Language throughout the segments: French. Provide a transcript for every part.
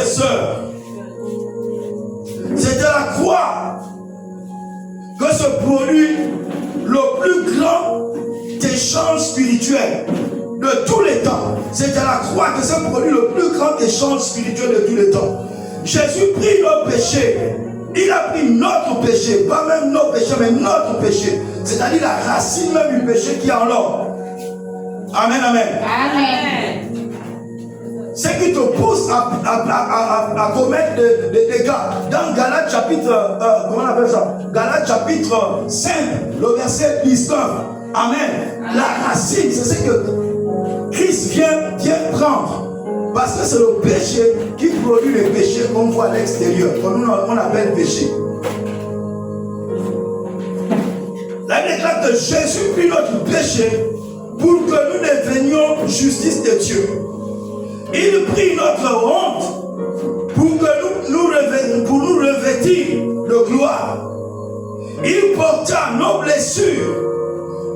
sœurs, c'est à la croix que se produit le plus grand échange spirituel de tous les temps. C'est à la croix que se produit le plus grand échange spirituel de tous les temps. Jésus prit nos péchés. Il a pris notre péché, pas même nos péchés, mais notre péché. C'est-à-dire la racine même du péché qui est en l'homme. Amen, amen. Amen. Ce qui te pousse à commettre des dégâts. Dans Galates chapitre, comment on appelle ça? Galates chapitre 5, le verset 19. Amen. La racine, c'est ce que Christ vient prendre. Parce que c'est le péché qui produit le péché qu'on voit à l'extérieur, qu'on appelle péché. La Bible déclare que Jésus prit notre péché pour que nous devenions justice de Dieu. Il prit notre honte pour nous revêtir de gloire. Il porta nos blessures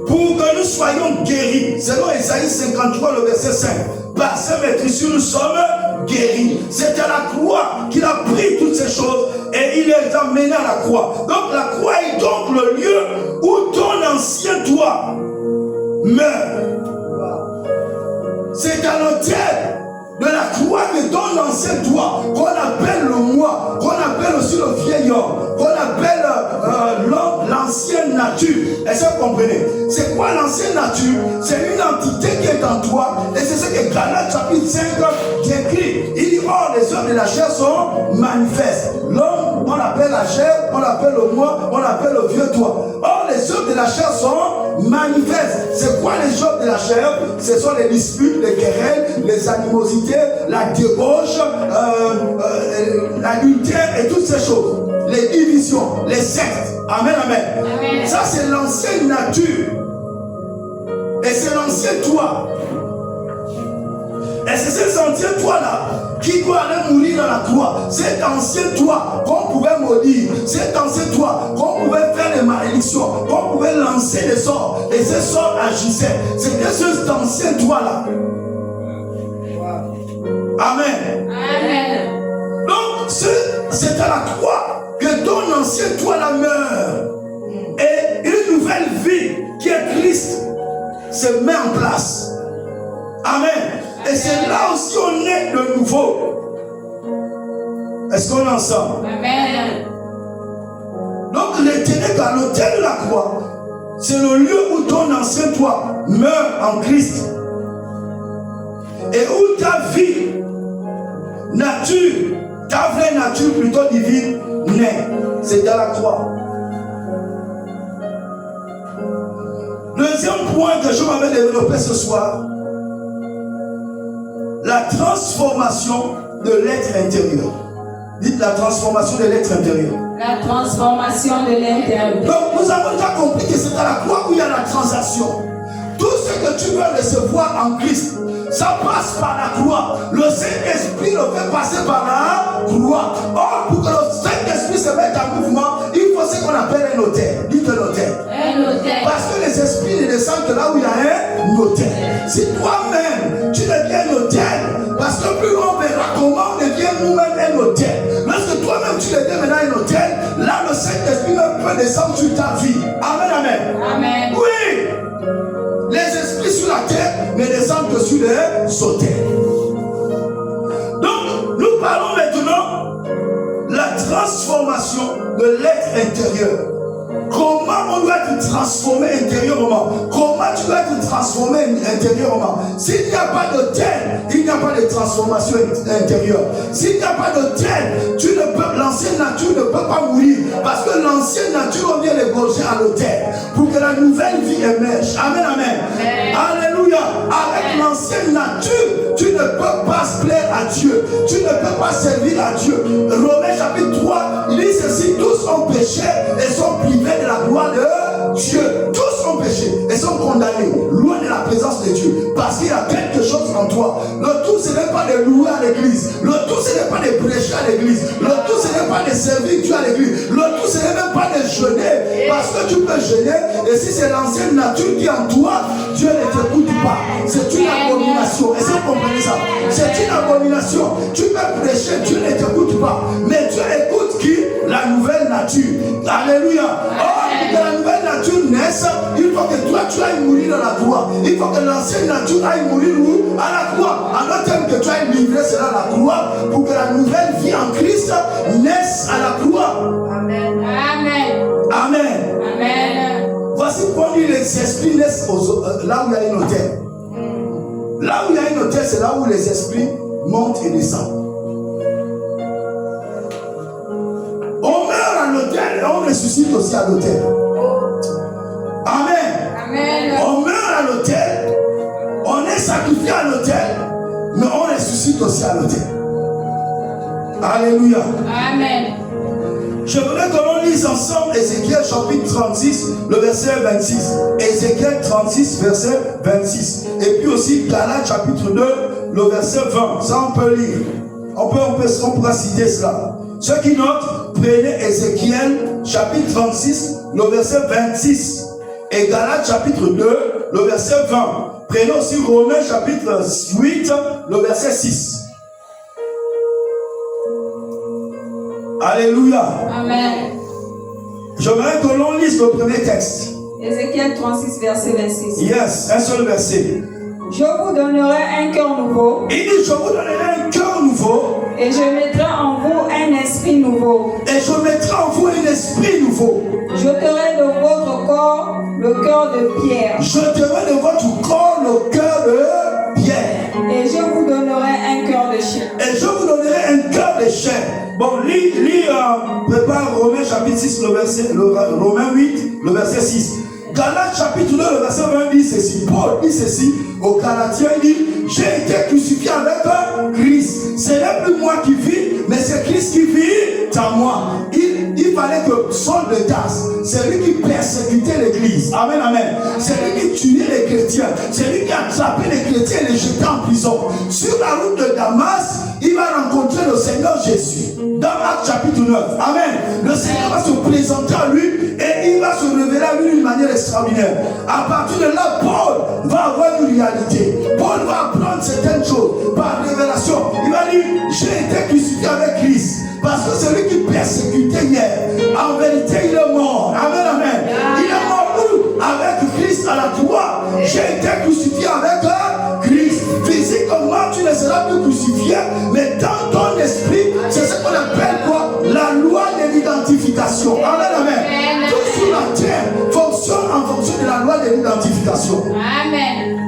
pour que nous soyons guéris. Selon Ésaïe 53, le verset 5. Par ses maîtrises, nous sommes guéris. C'est à la croix qu'il a pris toutes ces choses et il les a menées à la croix. Donc la croix est donc le lieu où ton ancien toi meurt. C'est à l'autel de la croix de ton ancien toi qu'on appelle le moi, qu'on appelle aussi le vieil homme, qu'on appelle l'ancienne nature. Est-ce que vous comprenez? C'est quoi l'ancienne nature? C'est une entité qui est en toi et c'est ce que Galates chapitre 5 décrit. Il dit, or les œuvres de la chair sont manifestes. L'homme, on l'appelle la chair, on l'appelle le moi, on l'appelle le vieux toi. Or les œuvres de la chair sont manifestes. C'est quoi les œuvres de la chair? Ce sont les disputes, les querelles, les animosités, la débauche, l'adultère et toutes ces choses. Les divisions, les sectes. Amen, amen. Amen. Ça, c'est l'ancienne nature. Et c'est l'ancien toi. Et c'est cet ancien toi-là qui doit aller mourir dans la croix. Cet ancien toi qu'on pouvait maudire. Cet ancien toi qu'on pouvait faire des malédictions. Qu'on pouvait lancer des sorts. Et ces sorts agissaient. C'était cet ancien toi-là. Amen. Amen. Donc, c'est à la croix que ton ancien toi-là meurt. Et une nouvelle vie qui est Christ se met en place. Amen. Et c'est là aussi on est de nouveau. Est-ce qu'on est ensemble? Amen. Donc retenez qu'à l'autel de la croix, c'est le lieu où ton ancien toi meurt en Christ. Et où ta vie, nature, ta vraie nature plutôt divine, naît. C'est dans la croix. Deuxième point que je m'avais développé ce soir, la transformation de l'être intérieur. Dites la transformation de l'être intérieur. La transformation de l'intérieur. Donc nous avons déjà compris que c'est à la croix où il y a la transaction. Tout ce que tu veux recevoir en Christ, ça passe par la croix. Le Saint-Esprit le fait passer par la croix. Or, pour que le Saint-Esprit se mette en mouvement, il faut ce qu'on appelle un autel. Dites un autel. Un autel. Parce que les esprits ne descendent que là où il y a un autel. Si toi-même, tu deviens un autel, parce que plus on verra comment on devient nous-mêmes un autel. Lorsque toi-même tu deviens maintenant un autel, là le Saint-Esprit peut descendre sur ta vie. Amen, amen. Amen. Oui. Les esprits sur la terre ne descendent que sur les autels. Donc, nous parlons maintenant de la transformation de l'être intérieur. Comment on doit être transformé intérieurement? Comment tu dois être transformé intérieurement? S'il n'y a pas d'autel, il n'y a pas de transformation intérieure. S'il n'y a pas d'autel, l'ancienne nature ne peut pas mourir. Parce que l'ancienne nature, on vient l'égorger à l'autel pour que la nouvelle vie émerge. Amen, amen. Amen. Alléluia. Avec l'ancienne nature, tu ne peux pas se plaire à Dieu. Tu ne peux pas servir à Dieu. Romains chapitre 3, il dit ceci, tous ont péché et sont privés de la gloire de Dieu. Tous ont péché et sont condamnés, loin de la présence de Dieu, parce qu'il y a quelque chose en toi. Le tout, ce n'est pas de louer à l'église. Le tout, ce n'est pas de prêcher à l'église. Le tout, ce n'est pas de servir Dieu à l'église. Le tout, ce n'est même pas de jeûner, parce que tu peux jeûner, et si c'est l'ancienne nature qui est en toi, Dieu ne t'écoute pas. C'est une abomination. Est-ce que vous comprenez ça? C'est une abomination. Tu peux prêcher, Dieu ne t'écoute pas. Mais Dieu écoute qui? La nouvelle nature. Alléluia. Or, que la nouvelle nature naisse, il faut que toi, tu ailles mourir dans la croix. Il faut que l'ancienne nature aille mourir où? À la croix. En d'autres termes, que tu ailles livrer cela à la croix pour que la nouvelle vie en Christ naisse à la croix. Amen. Amen. Amen. Voici pourquoi les esprits naissent là où il y a une hôtel. Là où il y a une hôtel, c'est là où les esprits montent et descendent. On meurt à l'hôtel et on ressuscite aussi à l'hôtel. Amen. Amen. On meurt à l'hôtel, on est sacrifié à l'hôtel, mais on ressuscite aussi à l'hôtel. Alléluia. Amen. Je voudrais que l'on lise ensemble Ézéchiel chapitre 36, le verset 26. Ézéchiel 36, verset 26. Et puis aussi Galates chapitre 2, le verset 20. Ça on peut lire. On pourra citer cela. Ceux qui notent, prenez Ézéchiel chapitre 36, le verset 26. Et Galates chapitre 2, le verset 20. Prenez aussi Romains chapitre 8, le verset 6. Alléluia. Amen. J'aimerais que l'on lise le premier texte. Ézéchiel 36, verset 26. Yes, un seul verset. Je vous donnerai un cœur nouveau. Il dit, je vous donnerai un cœur nouveau. Et je mettrai en vous un esprit nouveau. Et je mettrai en vous un esprit nouveau. J'ôterai de votre corps le cœur de pierre. J'ôterai de votre corps le cœur de pierre. Et je vous donnerai un cœur de chien. Et je vous donnerai un cœur de chair. Bon, prépare Romains chapitre 6, Romains 8, le verset 6. Galates chapitre 2, le verset 20 dit ceci. Paul dit ceci aux Galatiens, il dit, j'ai été crucifié avec Christ. Ce n'est plus moi qui vis, mais c'est Christ qui vit en moi. Il fallait que Saul de Tarse, c'est lui qui persécutait l'église. Amen, amen. C'est lui qui tuait les chrétiens. C'est lui qui attrapait les chrétiens et les jetait en prison. Sur la route de Damas, il va rencontrer le Seigneur Jésus. Dans Actes chapitre 9. Amen. Le Seigneur va se présenter à lui et il va se révéler à lui d'une manière extraordinaire. À partir de là, Paul va avoir une réalité. Paul va apprendre certaines choses par révélation. Il va dire, j'ai été crucifié avec Christ. Parce que celui qui persécutait hier, en vérité, il est mort. Amen, amen. Il est mort où? Avec Christ à la croix. J'ai été crucifié avec Christ. Physiquement, tu ne seras plus crucifié, mais dans ton esprit, c'est ce qu'on appelle quoi? La loi de l'identification. Amen, amen. Tout sur la terre fonctionne en fonction de la loi de l'identification. Amen.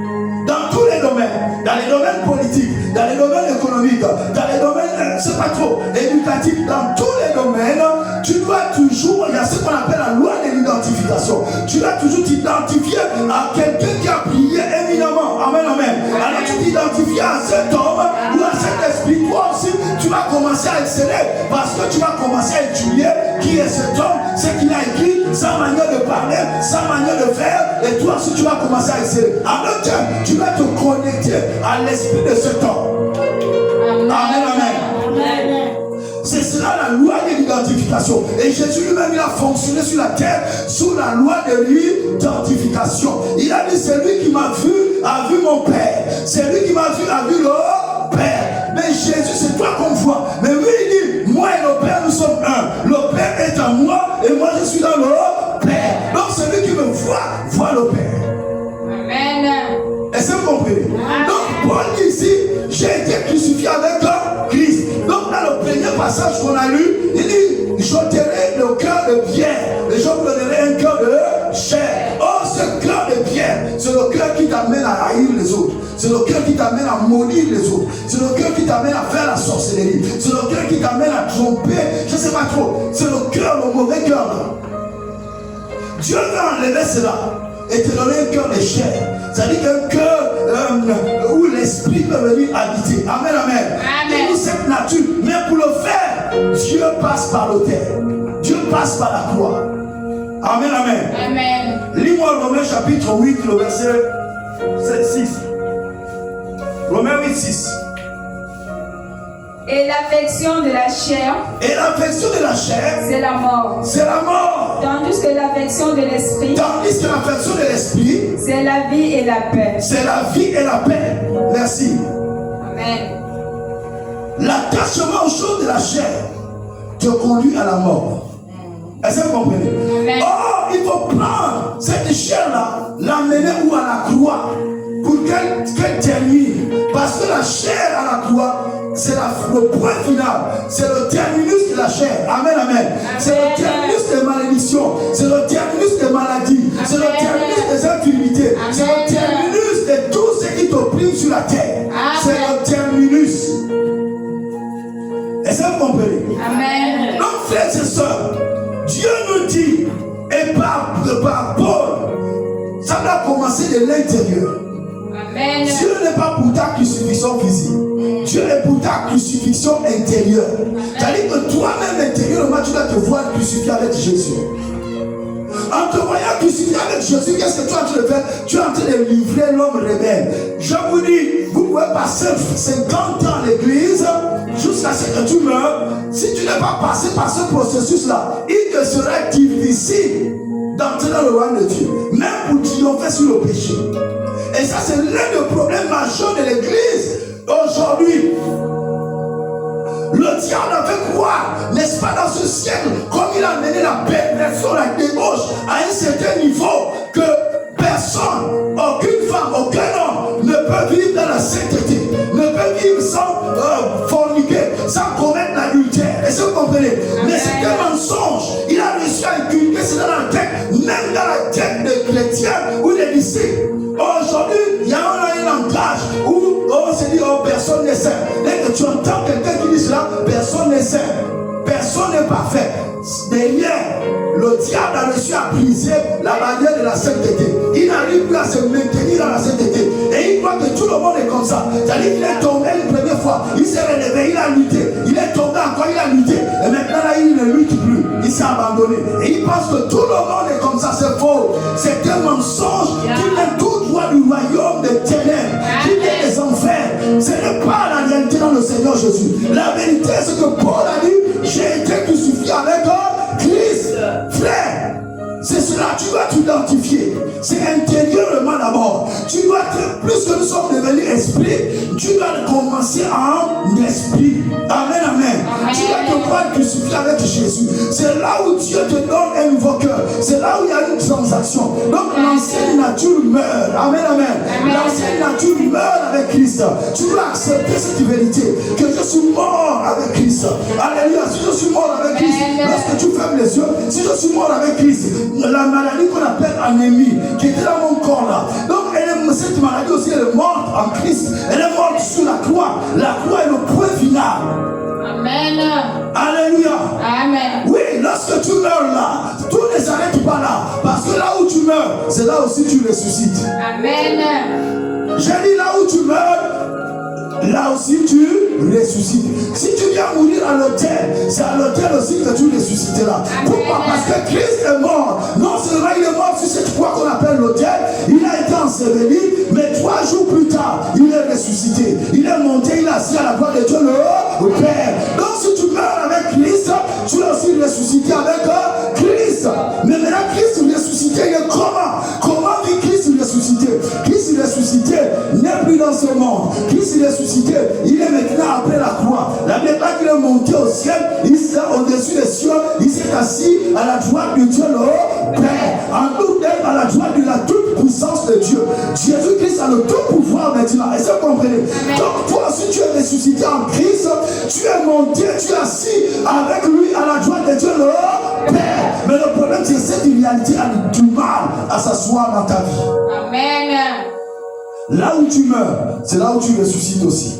Dans tous les domaines, dans les domaines politiques, dans les domaines économiques, dans les domaines, c'est pas trop, éducatifs, dans tous les domaines, tu dois toujours, il y a ce qu'on appelle la loi de l'identification. Tu dois toujours t'identifier à quelqu'un qui a prié éminemment. Amen, amen. Alors tu t'identifies à cet homme ou à cet esprit. Toi aussi, tu vas commencer à exceller parce que tu vas commencer à étudier qui est cet homme, ce qu'il a écrit, sa manière de parler, sa manière de faire, et toi aussi tu vas commencer à exceller. En d'autres termes, tu vas te connecter à l'esprit de cet homme. Amen, amen. Amen. C'est cela la loi de l'identification. Et Jésus lui-même, il a fonctionné sur la terre sous la loi de l'identification. Il a dit, celui qui m'a vu a vu mon Père. Celui qui m'a vu a vu le Père. Mais Jésus, c'est toi qu'on voit. Mais lui, il dit, moi et le Père, nous sommes un. Le Père est en moi et moi, je suis dans le Père. Donc, celui qui me voit le Père. Amen. Est-ce que vous comprenez? Donc, Paul dit ici, j'ai été crucifié avec Christ. Donc, dans le premier passage qu'on a lu, il dit, j'ôterai le cœur de pierre et je vous donnerai un cœur de chair. Oh, ce cœur de pierre, c'est le cœur qui t'amène à haïr les autres. C'est le cœur qui t'amène à maudire les autres. C'est le cœur qui t'amène à faire la sorcellerie. C'est le cœur qui t'amène à tromper. Je ne sais pas trop. C'est le cœur, le mauvais cœur. Dieu veut enlever cela et te donner un cœur de chair. C'est-à-dire qu'un cœur où l'esprit peut venir habiter. Amen, amen. Et nous, cette nature. Mais pour le faire, Dieu passe par l'autel. Dieu passe par la croix. Amen, amen. Amen. Lis-moi Romains chapitre 8, le verset 6. Romains 8, 6. Et l'affection de la chair, Et l'affection de la chair, c'est la mort. c'est la mort. Tandis que l'affection de l'esprit, Tandis que l'affection de l'esprit, c'est la vie et la paix. c'est la vie et la paix. Merci. Amen. L'attachement aux choses de la chair te conduit à la mort. Est-ce que vous comprenez? Amen. Or, il faut prendre cette chair-là, l'amener où à la croix, pour qu'elle termine. Parce que la chair à la croix, c'est le point final. C'est le terminus de la chair. Amen, amen. C'est le terminus des malédictions. C'est le terminus des maladies. C'est le terminus des infirmités. C'est le terminus de tout ce qui t'opprime sur la terre. C'est le terminus. Est-ce que vous comprenez? Amen. Donc, frères et sœurs, Dieu nous dit, et par Paul, ça doit commencer de l'intérieur. Amen. Dieu n'est pas pour ta crucifixion physique. Dieu est pour ta crucifixion intérieure. C'est-à-dire que toi-même intérieurement, tu dois te voir crucifié avec Jésus. En te voyant crucifié avec Jésus, qu'est-ce que tu es en train de faire? Tu es en train de livrer l'homme rebelle. Je vous dis, vous pouvez passer 50 ans à l'église jusqu'à ce que tu meurs. Si tu n'es pas passé par ce processus-là, il te serait difficile d'entrer dans le royaume de Dieu, même pour triompher sur le péché. Et ça, c'est l'un des problèmes majeurs de l'église aujourd'hui. Le diable a fait croire, n'est-ce pas, dans ce siècle, comme il a mené la perversion, la débauche à un certain niveau, que personne, aucune femme, aucun homme ne peut vivre dans la sainteté, ne peut vivre sans forniquer, sans commettre l'adultère. Est-ce que vous comprenez? Mais c'est un mensonge. Il a réussi à inculquer cela dans la tête, même dans la tête des chrétiens ou des disciples. Aujourd'hui, il y a un langage où on se dit, oh, personne n'est saint. Dès que tu entends quelqu'un qui dit cela, personne n'est saint. Personne n'est parfait. Derrière, le diable a réussi à briser la barrière de la sainteté. Il n'arrive plus à se maintenir dans la sainteté. Et il croit que tout le monde est comme ça. C'est-à-dire qu'il est tombé une première fois, il s'est relevé, il a lutté. Il est tombé encore, il a lutté. Et maintenant là, il ne lutte plus. Il s'est abandonné. Et il pense que tout le monde est comme ça. C'est faux. C'est un mensonge qui vient tout droit du royaume des ténèbres, qui vient des enfers. Ce n'est pas la réalité dans le Seigneur Jésus. La vérité, c'est que Paul a dit, j'ai été crucifié avec Christ. Frère, c'est cela, tu dois t'identifier. C'est intérieurement d'abord. Tu dois, plus que nous sommes devenus esprit, tu dois commencer en esprit. Amen, amen. Tu dois te voir crucifié avec Jésus. C'est là où Dieu te donne un nouveau cœur. C'est là où il y a une transaction. Donc l'ancienne nature meurt. Amen, amen. L'ancienne nature meurt avec Christ. Tu dois accepter cette vérité. Que je suis mort avec Christ. Alléluia. Si je suis mort avec Christ, lorsque tu fermes les yeux, si je suis mort avec Christ, la maladie qu'on appelle anémie, qui était dans mon corps là. Donc cette maladie aussi, elle est morte en Christ. Elle est morte sur la croix. La croix est le point final. Amen. Alléluia. Amen. Oui, lorsque tu meurs là, tout ne s'arrête pas là. Parce que là où tu meurs, c'est là aussi tu ressuscites. Amen. J'ai dit là où tu meurs, là aussi tu ressuscites. Si tu viens mourir à l'autel, c'est à l'autel aussi que tu ressusciteras. Pourquoi? Parce que Christ est mort. Non seulement il est mort sur cette croix qu'on appelle l'autel, il a été enseveli, mais 3 jours plus tard, il est ressuscité. Il est monté, il est assis à la gloire de Dieu le Père. Donc si tu meurs avec Christ, tu es aussi ressuscité avec Christ. Mais maintenant Christ ressuscité, il est comment? Comment vit Christ ressuscité? Christ ressuscité n'est plus dans ce monde. Christ ressuscité, il est maintenant après la croix. La Bible dit qu'il est monté au ciel, il s'est au-dessus des cieux, il s'est assis à la droite de Dieu le Père. En nous d'être à la droite de la toute puissance de Dieu. Jésus-Christ a le tout pouvoir maintenant. Est-ce que vous comprenez? Donc toi, si tu es ressuscité en Christ, tu es monté, tu es assis avec lui à la droite de Dieu le Père. Mais le problème, c'est que cette réalité a du mal à s'asseoir dans ta vie. Amen. Là où tu meurs, c'est là où tu ressuscites aussi.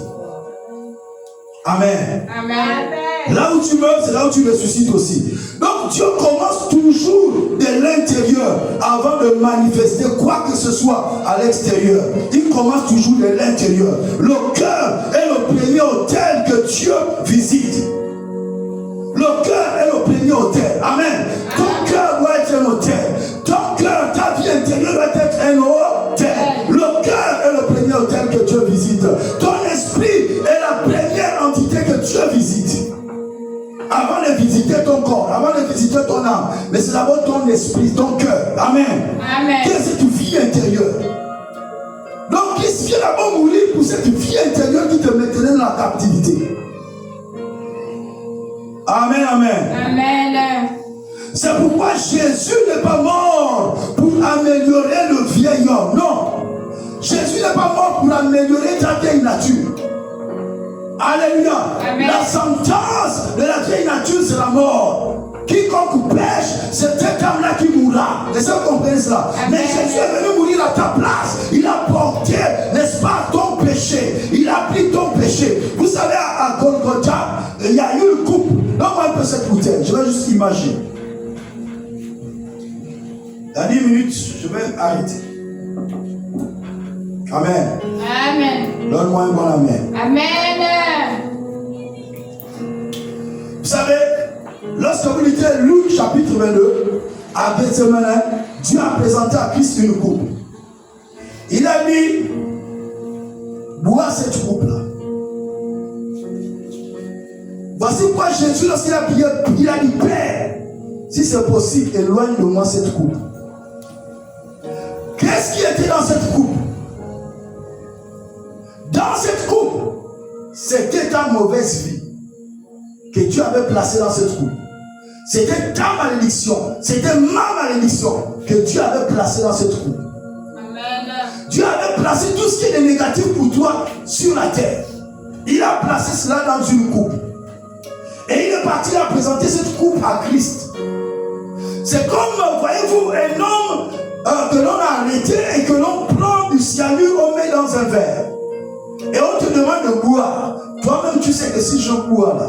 Amen. Amen. Là où tu meurs, c'est là où tu ressuscites aussi. Donc Dieu commence toujours de l'intérieur avant de manifester quoi que ce soit à l'extérieur. Il commence toujours de l'intérieur. Le cœur est le premier autel que Dieu visite. Le cœur est le premier autel. Amen. Ton cœur doit être un hôtel. Ton cœur, ta vie intérieure doit être un hôtel. Le cœur est le premier hôtel que Dieu visite. Ton esprit est la première entité que Dieu visite. Avant de visiter ton corps, avant de visiter ton âme, mais c'est d'abord ton esprit, ton cœur. Amen. Amen. Qu'est-ce que tu vis intérieure? Donc, il vient d'abord mourir pour cette vie intérieure qui te maintenait dans la captivité. Amen, amen. Amen. C'est pourquoi Jésus n'est pas mort pour améliorer le vieil homme. Non. Jésus n'est pas mort pour améliorer ta vieille nature. Alléluia. Amen. La sentence de la vieille nature, c'est la mort. Quiconque pêche, c'est cet homme-là qui mourra. Est-ce que vous comprenez cela? Amen. Mais Jésus est venu mourir à ta place. Il a porté, n'est-ce pas, ton péché. Il a pris ton péché. Vous savez, à Golgotha, il y a eu une coupe. Donne-moi un peu cette bouteille. Je vais juste imaginer. Dans 10 minutes, je vais arrêter. Amen. Amen. Donne-moi un bon amen. Amen. Vous savez, lorsque vous lisez Luc chapitre 22, à Gethsemane, Dieu a présenté à Christ une coupe. Il a dit, bois cette coupe-là. Voici pourquoi Jésus, lorsqu'il a prié, il a dit, Père, si c'est possible, éloigne de moi cette coupe. Qu'est-ce qui était dans cette coupe? Dans cette coupe, c'était ta mauvaise vie que Dieu avait placée dans cette coupe. C'était ta malédiction, c'était ma malédiction que Dieu avait placée dans cette coupe. Amen. Dieu avait placé tout ce qui est négatif pour toi sur la terre. Il a placé cela dans une coupe. Et il est parti à présenter cette coupe à Christ. C'est comme, voyez-vous, un homme que l'on a arrêté et que l'on prend du cyanure, on met dans un verre. Et on te demande de boire. Toi-même, tu sais que si je bois là,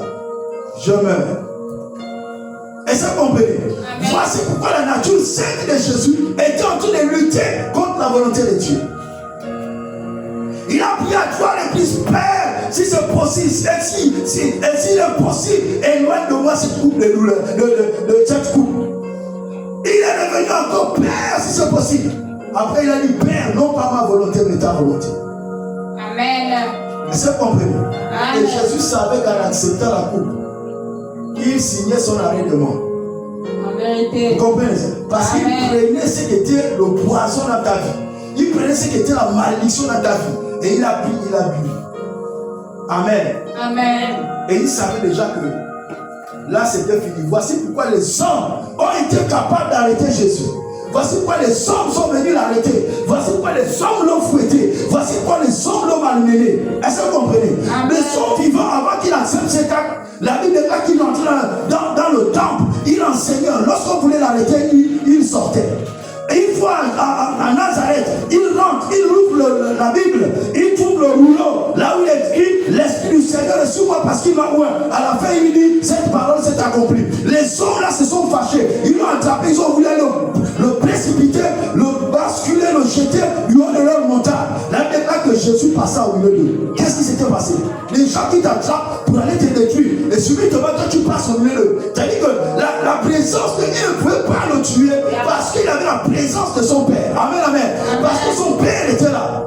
je meurs. Est-ce que vous comprenez? Voici pourquoi la nature sainte de Jésus était en train de lutter contre la volonté de Dieu. Il a prié à toi l'église, Père, si c'est possible, s'il est possible, éloigne de moi cette coupe de douleur, de cette coupe. Il est revenu encore, Père, si c'est possible. Après, il a dit, Père, non pas ma volonté, mais ta volonté. Amen. Est-ce que vous comprenez? Et Jésus savait qu'en acceptant la coupe, il signait son arrêt de mort. En vérité. Vous comprenez? Parce qu'il prenait ce qui était le poison dans ta vie. Il prenait ce qui était la malédiction dans ta vie. Et il a bu, il a bu. Amen. Amen. Et il savait déjà que là c'était fini. Voici pourquoi les hommes ont été capables d'arrêter Jésus. Voici pourquoi les hommes sont venus l'arrêter. Voici pourquoi les hommes l'ont fouetté. Voici pourquoi les hommes l'ont malmené. Est-ce que vous comprenez? Les hommes vivants avant qu'il accepte cet acte, la Bible déclare qu'il entrait dans le temple. Il enseignait. Lorsqu'on voulait l'arrêter, il sortait. Et une fois à Nazareth, il rentre, il ouvre la Bible, il trouve le rouleau, là où il est écrit, l'Esprit du Seigneur est sur moi parce qu'il m'a oint. À la fin, il dit, cette parole s'est accomplie. Les hommes là se sont fâchés, ils l'ont attrapé, ils ont voulu le précipiter, le basculer, le jeter du haut de leur montagne. Là, déclare que Jésus passa au milieu d'eux. Qu'est-ce qui s'était passé? Les gens qui t'attrapent pour aller te détruire, et subitement, toi tu passes au milieu d'eux. C'est-à-dire que la présence de Dieu ne pouvait pas le tuer parce qu'il avait la présence de son Père. Amen, amen. Parce que son Père était là.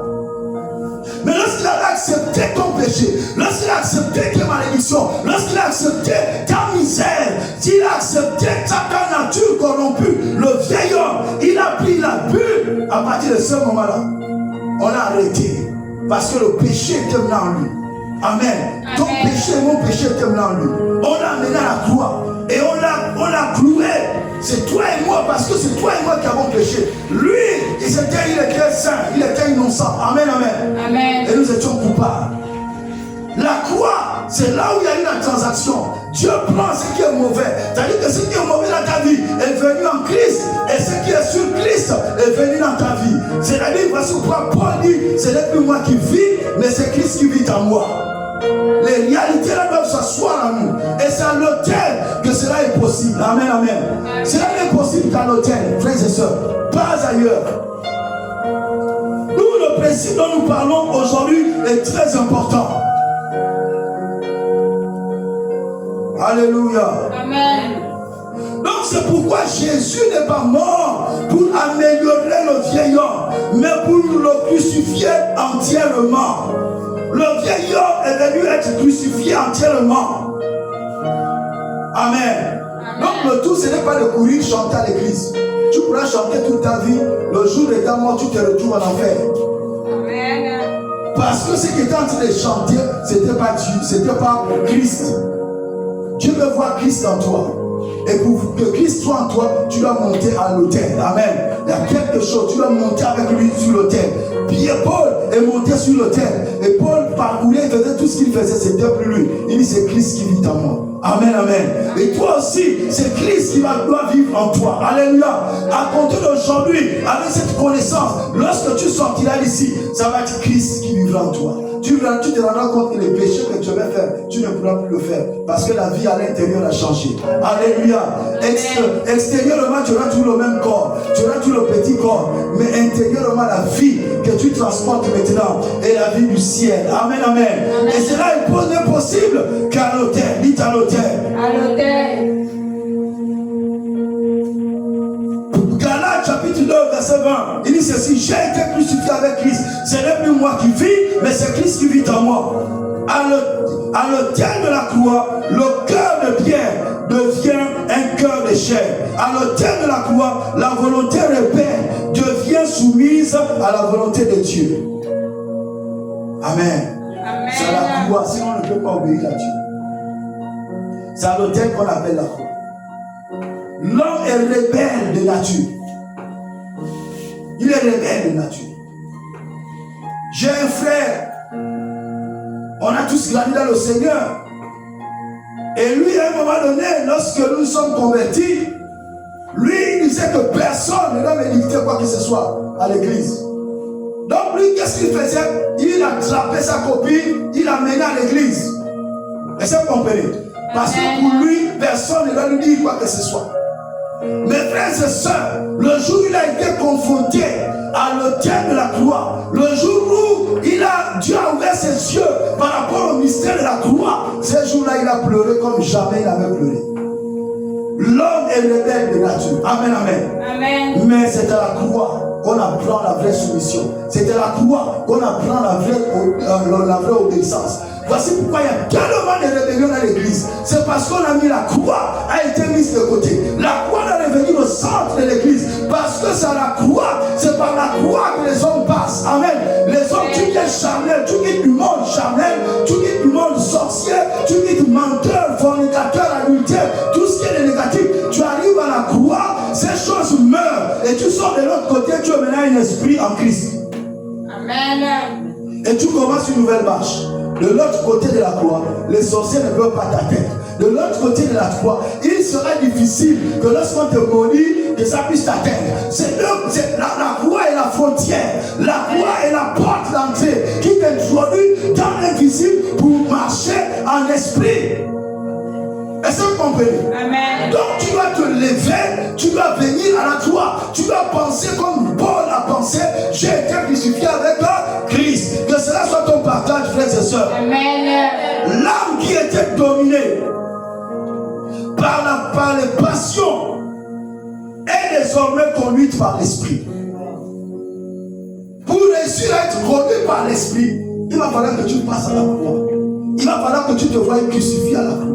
Mais lorsqu'il avait accepté ton péché, lorsqu'il a accepté tes malédictions, lorsqu'il a accepté ta misère, s'il a accepté ta nature corrompue, le vieil homme, il a pris, il a bu. À partir de ce moment-là, on l'a arrêté. Parce que le péché était maintenant en lui. Amen. Ton péché et mon péché étaient maintenant en lui. On l'a amené à la croix. Et on l'a cloué. C'est toi et moi, parce que c'est toi et moi qui avons péché. Lui, il était saint, il était innocent. Amen, amen. Amen. Et nous étions coupables. La croix, c'est là où il y a eu la transaction. Dieu prend ce qui est mauvais. C'est-à-dire que ce qui est mauvais dans ta vie est venu en Christ. Et ce qui est sur Christ est venu dans ta vie. C'est-à-dire, voici pourquoi Paul dit, ce n'est plus moi qui vis, mais c'est Christ qui vit en moi. Les réalités là doivent s'asseoir en nous. Et c'est à l'autel que cela est possible. Amen, amen. Cela n'est possible qu'à l'autel, frères et sœurs. Pas ailleurs. Nous, le principe dont nous parlons aujourd'hui est très important. Alléluia. Amen. Donc c'est pourquoi Jésus n'est pas mort pour améliorer le vieil homme, mais pour le crucifier entièrement. Le vieil homme est venu être crucifié entièrement. Amen. Donc le tout, ce n'est pas de courir chanter à l'église. Tu pourras chanter toute ta vie. Le jour de ta mort, tu te retrouves en enfer. Amen. Parce que ce qui était en train de chanter, c'était pas Dieu, c'était pas Christ. Dieu veut voir Christ en toi. Et pour que Christ soit en toi, tu dois monter à l'autel. Amen. Il y a quelque chose, tu dois monter avec lui sur l'autel. Paul est monté sur l'autel. Et Paul parcourait, il faisait tout ce qu'il faisait, c'était plus lui. Il dit, c'est Christ qui vit en moi. Amen, amen. Et toi aussi, c'est Christ qui doit vivre en toi. Alléluia. À compter d'aujourd'hui, avec cette connaissance, lorsque tu sortiras d'ici, ça va être Christ qui vivra en toi. Tu te rendras compte que les péchés que tu devais faire, tu ne pourras plus le faire. Parce que la vie à l'intérieur a changé. Alléluia. Extérieurement, tu auras toujours le même corps. Tu auras toujours le petit corps. Mais intérieurement, la vie que tu transportes maintenant est la vie du ciel. Amen, amen. Et cela est impossible qu'à l'autel. Dites à l'autel. À l'autel. Galates chapitre 2 verset 20. Il dit ceci: j'ai été crucifié avec Christ. Ce n'est plus moi qui vis, mais c'est Christ qui vit en moi. À l'autel de la croix, le cœur de Pierre devient un cœur de chair. À l'autel de la croix, la volonté rebelle devient soumise à la volonté de Dieu. Amen. C'est à la croix, sinon on ne peut pas obéir à Dieu. C'est à l'autel qu'on appelle la croix. L'homme est rebelle de nature. Il est rebelle de nature. J'ai un frère. On a tous grandi dans le Seigneur. Et lui, à un moment donné, lorsque nous sommes convertis, lui, il disait que personne ne doit me dicter quoi que ce soit à l'église. Donc lui, qu'est-ce qu'il faisait? Il attrapait sa copine, il l'amenait à l'église. Est-ce que vous comprenez? Parce que pour lui, personne ne doit lui dire quoi que ce soit. Mes frères et sœurs, le jour où il a été confronté à l'autel de la croix, le jour où Dieu a ouvert ses yeux par rapport au mystère de la croix, ce jour-là, il a pleuré comme jamais il n'avait pleuré. L'homme est rebelle de nature. Amen, amen. Amen. Mais c'est à la croix qu'on apprend la vraie soumission. C'est à la croix qu'on apprend la vraie obéissance. Voici pourquoi il y a tellement de rébellions dans l'église. C'est parce qu'on a mis la croix, a été mise de côté. La croix doit revenir au centre de l'église. Parce que c'est à la croix, c'est par la croix que les hommes passent. Amen. Les hommes, tu viens charnel, tu quittes du monde charnel, tu quittes du monde sorcier, tu quittes menteur, fornicateur, adultère, tout ce qui est négatif. Tu arrives à la croix, ces choses meurent. Et tu sors de l'autre côté, tu es maintenant un esprit en Christ. Amen. Et tu commences une nouvelle marche. De l'autre côté de la croix, les sorciers ne peuvent pas t'atteindre. De l'autre côté de la croix, il sera difficile que lorsqu'on te maudit, que ça puisse t'atteindre. La croix est la frontière. La croix est la porte d'entrée qui t'introduit dans l'invisible pour marcher en esprit. Est-ce que vous comprenez? Amen. Donc tu dois te lever, tu dois venir à la croix, tu dois penser comme Paul a pensé. J'ai été crucifié avec Christ. Que cela soit ton partage, frères et sœurs. Amen. L'âme qui était dominée par les passions est désormais conduite par l'esprit. Pour réussir à être conduit par l'esprit, il va falloir que tu passes à la croix. Il va falloir que tu te voies crucifié à la croix.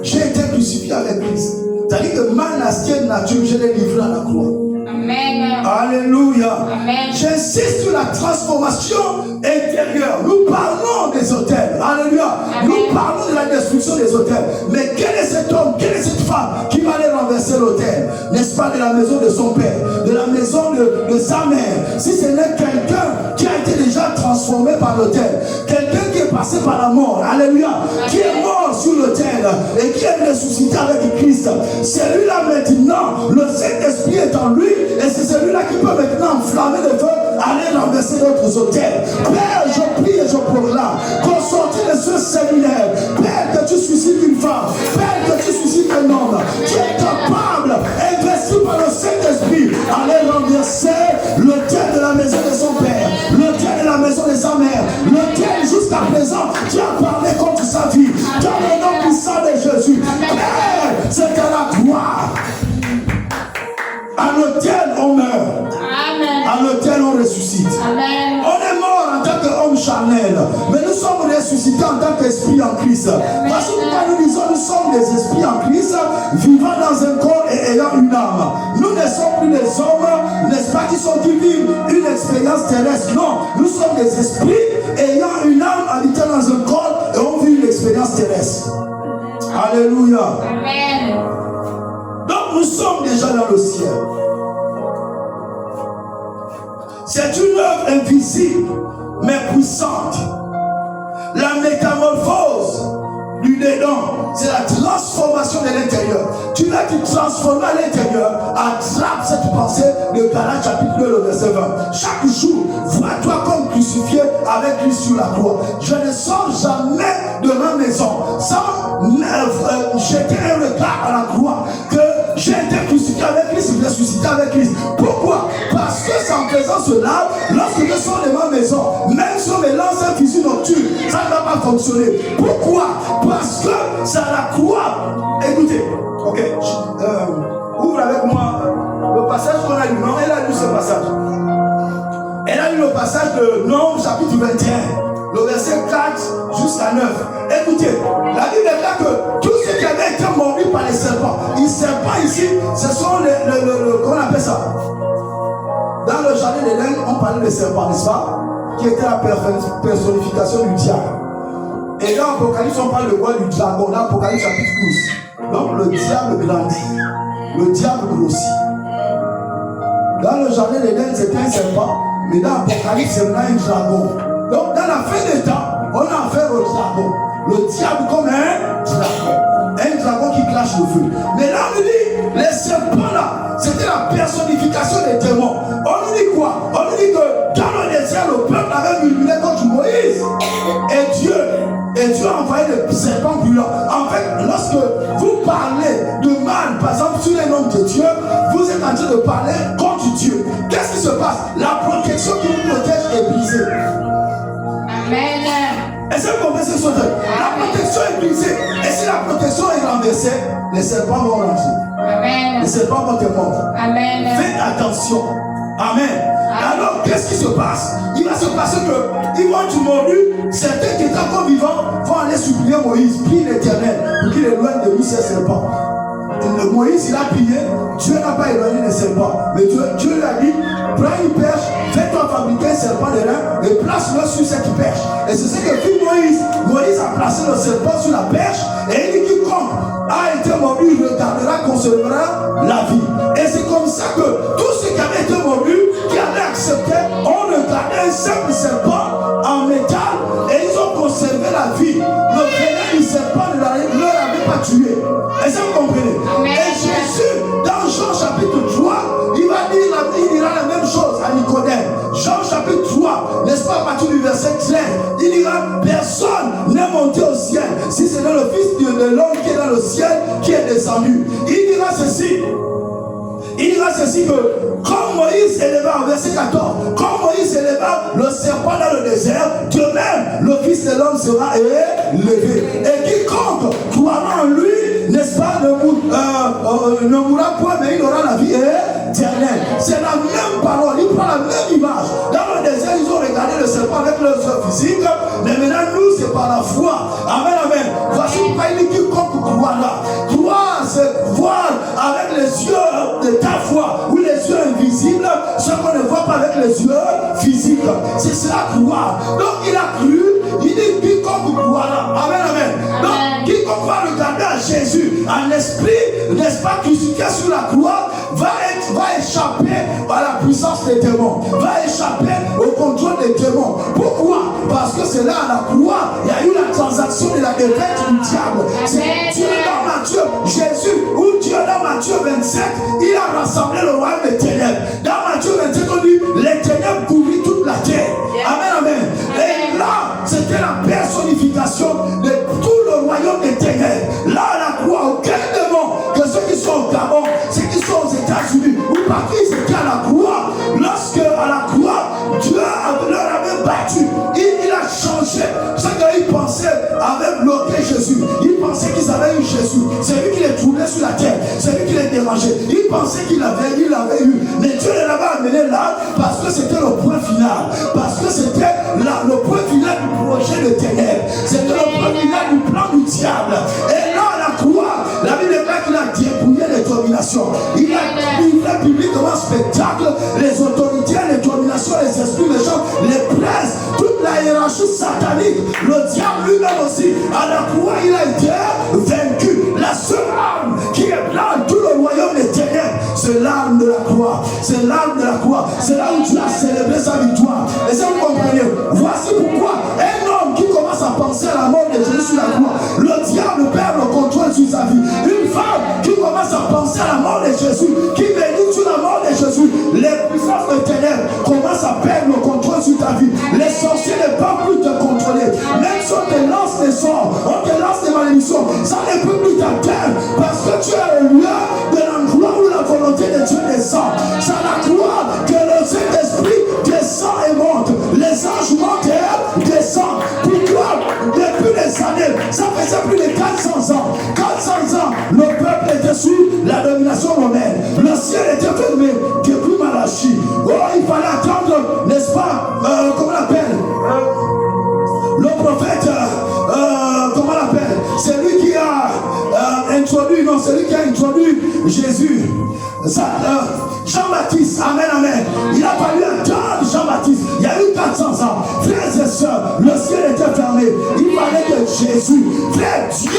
J'ai été crucifié avec Christ. C'est-à-dire que ma ancienne nature, je l'ai livrée à la croix. Amen. Alléluia. Amen. J'insiste sur la transformation intérieure. Nous parlons des autels. Alléluia. Amen. Nous parlons de la destruction des autels. Mais quel est cet homme, quelle est cette femme qui va aller renverser l'autel? N'est-ce pas de la maison de son père, de la maison de sa mère? Si ce n'est quelqu'un qui a été déjà transformé par l'autel, quelqu'un qui est passé par la mort, alléluia, Amen. Qui est mort sur l'autel et qui est ressuscité avec Christ, celui-là maintenant, le Saint-Esprit est en lui. Et c'est celui-là qui peut maintenant enflammer le feu, aller renverser d'autres autels. Père, je prie et je proclame qu'au sortir de ce séminaire, Père, que tu suscites une femme, Père, que tu suscites un homme qui est capable, investi par le Saint-Esprit, aller renverser l'autel de la maison de son père, l'autel de la maison de sa mère, l'autel jusqu'à présent qui a parlé contre sa vie. Dans le nom puissant de Jésus, Père, c'est à la croix esprits en Christ. Voici pourquoi nous disons, nous sommes des esprits en Christ, vivant dans un corps et ayant une âme. Nous ne sommes plus des hommes, n'est-ce pas, qui vivent une expérience terrestre. Non, nous sommes des esprits ayant une âme, habitant dans un corps et on vit une expérience terrestre. Alléluia. Amen. Donc nous sommes déjà dans le ciel. C'est une œuvre invisible mais puissante. La métamorphose du dedans, c'est la transformation de l'intérieur. Tu vas te transformer à l'intérieur. Attrape cette pensée de Galates chapitre 2, le verset 20. Chaque jour, vois-toi comme crucifié avec lui sur la croix. Je ne sors jamais de ma maison sans jeter un regard à la croix que j'ai été crucifié avec Christ, je vais ressusciter avec Christ. Pourquoi? Parce que c'est en faisant cela, lorsque je sors de ma maison, même si on me lance un fusil nocturne, ça ne va pas fonctionner. Pourquoi? Parce que c'est à la croix. Écoutez, ok, ouvre avec moi le passage qu'on a lu. Non, elle a lu ce passage. Elle a lu le passage de Nombres chapitre 21, le verset 4 jusqu'à 9. Écoutez, la Bible déclare que tout ce qui avait été mordu par les serpents, les serpents ici, ce sont comment on appelle ça? Dans le jardin d'Éden, on parlait de serpents, n'est-ce pas? Qui était la personnification du diable. Et dans l'Apocalypse, on parle de quoi? Du dragon. Dans l'Apocalypse chapitre 12. Donc le diable grandit, le diable grossit. Dans le jardin d'Éden, c'était un serpent, mais dans l'Apocalypse, c'est maintenant un dragon. Donc dans la fin des temps, on a affaire au dragon. Le diable comme un dragon qui crache le feu. Mais là, on nous dit, les serpents là, c'était la personnification des démons. On nous dit quoi? On nous dit que dans le désert, le peuple avait murmuré contre Moïse. Et Dieu a envoyé des serpents brûlants. En fait, lorsque vous parlez de mal, par exemple, sur les noms de Dieu, vous êtes en train de parler contre Dieu. Qu'est-ce qui se passe? La protection qui vous protège est brisée. Amen. Est-ce que vous comprenez ce soir? La protection est brisée. Et si la protection est renversée, les serpents vont ranger. Amen. Les serpents vont te mordre. Amen. Faites attention. Amen. Alors, qu'est-ce qui se passe? Il va se passer que ils vont être mordus. Certains qui étaient encore vivants vont aller supplier Moïse, prie l'Éternel pour qu'il éloigne de lui ces serpents. Moïse, il a prié, Dieu n'a pas éloigné les serpents. Mais Dieu lui a dit, prends une perche, fais-toi fabriquer un serpent de rein et place-le sur cette perche. Et c'est ce que fit Moïse. Moïse a placé le serpent sur la perche et il dit quiconque a été mordu, il regardera, conservera la vie. Et c'est comme ça que tous ceux qui avaient été mordus, qui avaient accepté, ont regardé un simple serpent en métal et ils ont conservé la vie. Le venin du serpent ne leur avait pas tué. Est-ce que vous comprenez? Amen. Et Jésus, dans Jean chapitre 3, il dira la même chose à Nicodème. Jean chapitre 3, n'est-ce pas, à partir du verset 13, il dira, personne n'est monté au ciel, si ce n'est le Fils de l'homme qui est dans le ciel, qui est descendu. Il dira ceci que, comme Moïse éleva, verset 14, comme Moïse éleva le serpent dans le désert, de même le Fils de l'homme sera élevé. Et quiconque croira en lui, n'est-ce pas, ne mourra point, mais il aura la vie éternelle. C'est la même parole, il prend la même image. Dans le désert, ils ont regardé le serpent avec leurs yeux physiques, mais maintenant nous, c'est par la foi. Amen, amen. Voici pourquoi il dit quiconque croira. Croire, c'est voir avec les yeux de ta foi, ou les yeux invisibles, ce qu'on ne voit pas avec les yeux physiques. C'est cela croire. Donc il a cru, il dit quiconque croira. Amen, amen. Donc quiconque va regarder à Jésus, en esprit, n'est-ce pas, crucifié sur la croix, va échapper à la puissance des démons, va échapper au contrôle des démons. Pourquoi? Parce que c'est là à la croix, il y a eu la transaction de la défaite du diable. C'est Dieu dans Matthieu, Jésus, ou Dieu dans Matthieu 27, il a rassemblé le royaume des ténèbres. Dans Matthieu 27, on dit, les ténèbres couvrent toute la terre. Amen, amen. Et là, c'était la personnification de tout le royaume des ténèbres. Là, à la croix, aucun démon, que ceux qui sont au Gabon, ceux qui sont aux États-Unis, ou partout ils étaient à la croix, lorsque à la croix, Dieu leur avait battu, il a changé. Ce qu'ils pensaient avait bloqué Jésus. Ils pensaient qu'ils avaient eu Jésus. C'est lui qui les troublait sur la terre. C'est lui qui les dérangeait. Ils pensaient qu'il l'avait eu. Mais Dieu les avait amenés là parce que c'était le point final. Parce que c'était le point final du projet de ténèbres. C'était le point final du plan du diable. Et là, à la croix, la Bible déclare qu'il a dépouillé les dominations. Il a livré publiquement spectacle les autorités, les dominations, les esprits méchants, les princes, toute la hiérarchie satanique. Le diable lui-même aussi, à la croix, il a été vaincu. La seule arme qui est dans tout le royaume des ténèbres, c'est l'arme de la croix. C'est l'arme de la croix. C'est là où tu as célébré sa victoire. Et ça, vous comprenez? Voici pourquoi un homme qui commence à penser à la mort de Jésus sur la croix, le diable perd le contrôle sur sa vie. Une femme qui commence à penser à la mort de Jésus, qui médite sur la mort de Jésus, les puissances de ténèbres commencent à perdre le contrôle sur ta vie. Les sorciers ne peuvent plus te contrôler. Même si on te lance des sorts, on te lance des malédictions, ça ne peut plus t'atteindre parce que tu es au lieu de l'endroit où la volonté de Dieu descend. C'est à la croix que le Saint-Esprit descend et monte. Les anges montent et descendent. Pourquoi? Depuis des années, ça faisait plus de 400 ans. 400 ans, le peuple était sous la domination romaine. Le ciel était fermé depuis Malachie. Oh, il fallait attendre, n'est-ce pas, comment on appelle le prophète, comment on l'appelle? C'est lui qui a introduit, non, c'est lui qui a introduit Jésus. Jean-Baptiste, amen, amen. Il a fallu attendre Jean-Baptiste. Il y a eu 400 ans. Frères et sœurs, le ciel était fermé. Il fallait que Jésus, frère, Dieu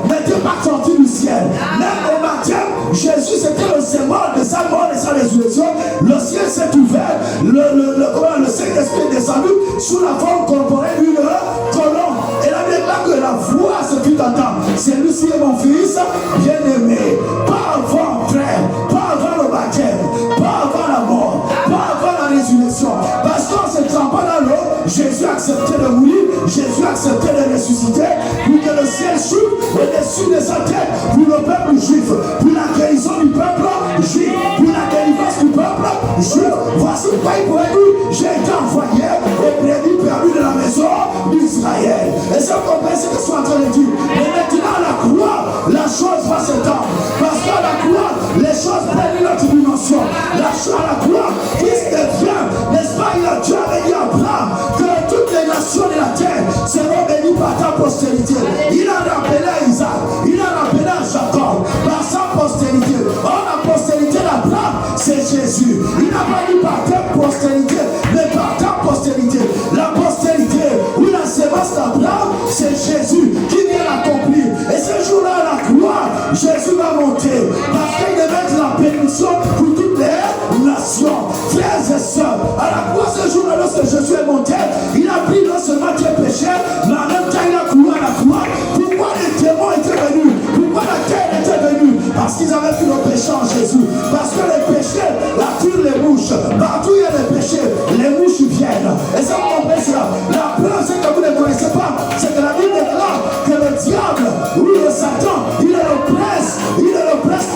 n'était pas sorti du ciel. Même au baptême, Jésus, c'était le symbole de sa mort et sa résurrection. Le ciel s'est ouvert. Le Saint-Esprit est descendu sous la forme corporelle d'une colombe. Et la Bible déclare que la voix se fit entendre. C'est lui qui est mon fils bien-aimé. Pas avant, frère, pas avant le baptême, pas avant la mort, pas avant la résurrection. Parce qu'on se trempe dans l'eau, Jésus a accepté de mourir, Jésus a accepté de ressusciter pour que le ciel s'ouvre au-dessus de sa tête pour le peuple juif, pour la guérison du peuple juif, pour la délivrance du peuple juif. Voici pourquoi il pourrait dire: j'ai été envoyé au brebis perdu de la maison d'Israël. Et ça comprend ce que je suis en train de dire. Et maintenant à la croix, la chose va s'étendre. Parce qu'à la croix, les choses prennent une autre dimension. À la croix, Christ devient, n'est-ce pas, Dieu avait dit à Abraham que toutes les nations de la terre seront bénies par ta postérité. Il a rappelé à Isaac, il a rappelé à Jacob, par sa postérité. Or, la postérité d'Abraham, c'est Jésus. Il n'a pas dit par ta postérité, mais par ta postérité. La postérité ou la sémence d'Abraham, c'est Jésus qui vient l'accomplir. Et ce jour-là, à la croix, Jésus va monter parce qu'il devait mettre la bénédiction pour toutes les nations. Frères et sœurs, à la croix, ce jour-là, lorsque Jésus est monté, il a pris non seulement tes péchés, mais en même temps, il a couru à la croix. Pourquoi les démons étaient venus? Pourquoi la terre était venue? Parce qu'ils avaient pris le péché en Jésus. Parce que les péchés attirent les mouches. Partout où il y a des péchés, les mouches viennent. Et ça, vous comprenez cela? La preuve, c'est que vous ne connaissez pas. C'est que la Bible déclare que le diable, ou le Satan, il est le prince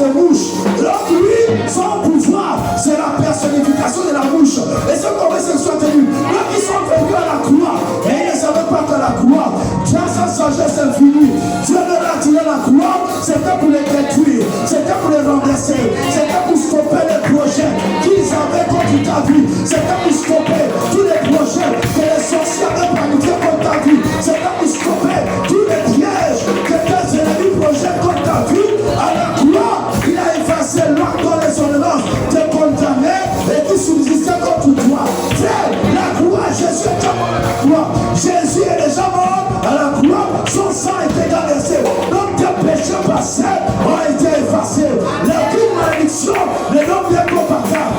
des mouches. Donc lui, son pouvoir, c'est la personnification de la mouche. Et c'est comme ça qu'ils sont tenus. Donc ils sont venus à la croix. Et ils ne savaient pas que la croix, Dieu a sa sagesse infinie. Dieu leur a tiré la croix, c'était pour les détruire, c'était pour les renverser, c'était pour stopper les projets qu'ils avaient contre ta vie, c'était pour stopper tous les projets que les sorciers avaient planifiés contre ta vie, c'était pour stopper tous les pièges que tes ennemis projettent contre ta vie. À la croix, il a effacé l'acte de les ordonnances de condamner et qui subsistait contre toi. Frère, la croix, Jésus est mort à la croix. Jésus est déjà mort à la croix, son sang était versé. Donc tes péchés passés ont été effacés. La vie malédiction ne donne bien qu'au partage.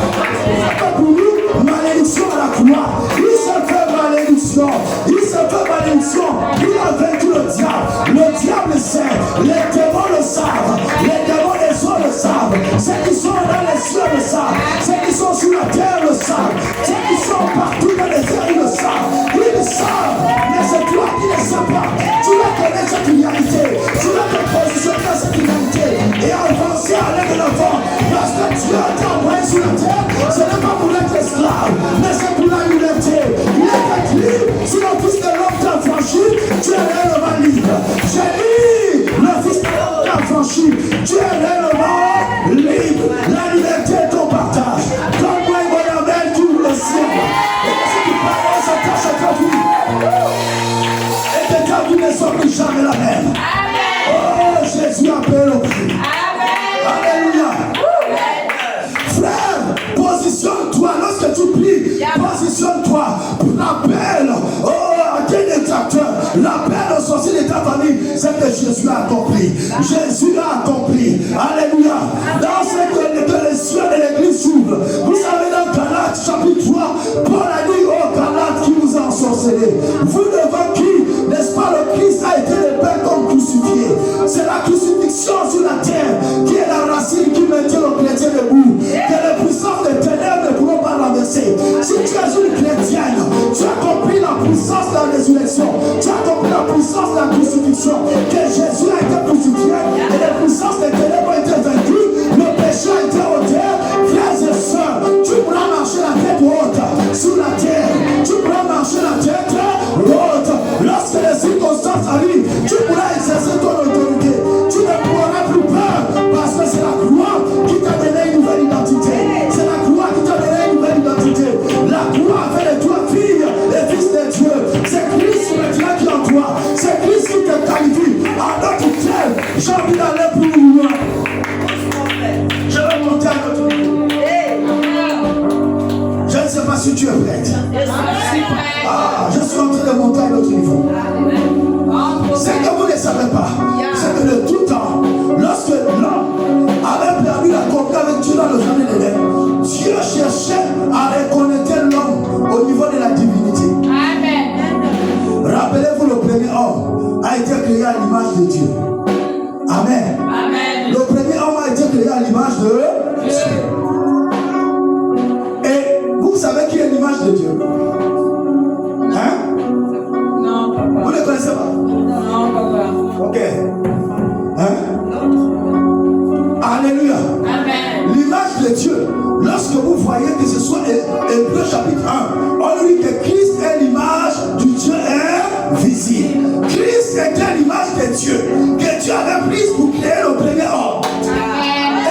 Il n'a pas pour nous malédiction à la croix. Il s'est fait malédiction. Il s'est fait malédiction. Il a vaincu le diable. Le diable sait. Les démons le savent. Les démons des eaux le savent. Ceux qui sont dans les cieux le savent. Ceux qui sont sur la terre le savent. Ceux qui sont partout dans les airs ils le savent. Ils le savent. Mais c'est toi qui ne sais pas. Tu dois connaître cette réalité. Tu dois te positionner dans cette réalité. Et avancer, aller de l'avant. Parce que Dieu t'a envoyé sur la terre. Ce n'est pas pour être esclave, mais c'est pour la liberté. Il est libre. Si le Fils de l'homme t'a franchi, tu es réellement libre. J'ai dit, le Fils de l'homme t'a franchi, tu es réellement libre. La liberté est ton partage. Donne-moi une bonne amen, tu le ciel. Et si tu parles, ça tâche à ta vie. Et tes cas, tu ne sors plus jamais la mer. Jésus a accompli. Jésus a accompli. Alléluia. Dans ce que les cieux de l'église s'ouvrent. Vous savez, dans Galates chapitre 3, Paul a dit aux Galates qui vous a ensorcelé. Vous devant qui, n'est-ce pas, le Christ a été dépeint comme crucifié. C'est la crucifixion sur la terre qui est la racine qui maintient le chrétien debout. Que les puissances des ténèbres ne pourront pas renverser. Si tu es une chrétienne, tu as compris la puissance de la résurrection. Tu as compris la puissance de la crucifixion. Que Jésus a été crucifié et les puissances des ténèbres ont été vaincues. Le péché a été ôté. Frères et sœurs, tu pourras marcher la tête haute sur la terre. Tu pourras marcher la tête haute. Lorsque les circonstances arrivent, tu pourras exercer ton autorité. Tu ne pourras plus peur parce que c'est la croix qui t'a donné une nouvelle identité. C'est la croix qui t'a donné une nouvelle identité. La croix a fait de toi fille et fils de Dieu. C'est Christ maintenant qui est en toi. C'est Christ qui te qualifie. En notre terre, j'ai envie d'aller plus loin. Je vais monter à notre niveau. Je ne sais pas si tu es prête. Ah, je suis en train de monter à notre niveau. C'est que vous ne savez pas. C'est que de tout temps, lorsque l'homme avait perdu la communion avec Dieu dans le jardin d'Éden, Dieu cherchait à reconnaître l'homme au niveau de la divinité. Amen. Rappelez-vous, le premier homme a été créé à l'image de Dieu. Amen. Amen. Le premier homme a été créé à l'image de Dieu. Et vous savez qui est l'image de Dieu? Hein? Non, papa. Vous ne connaissez pas? Non, papa. Ok. Hein? Alléluia. Amen. L'image de Dieu, lorsque vous voyez que ce soit Hébreu chapitre 1, on nous dit que Christ est l'image du Dieu invisible. Christ était l'image de Dieu, que Dieu avait prise pour créer le premier homme. Et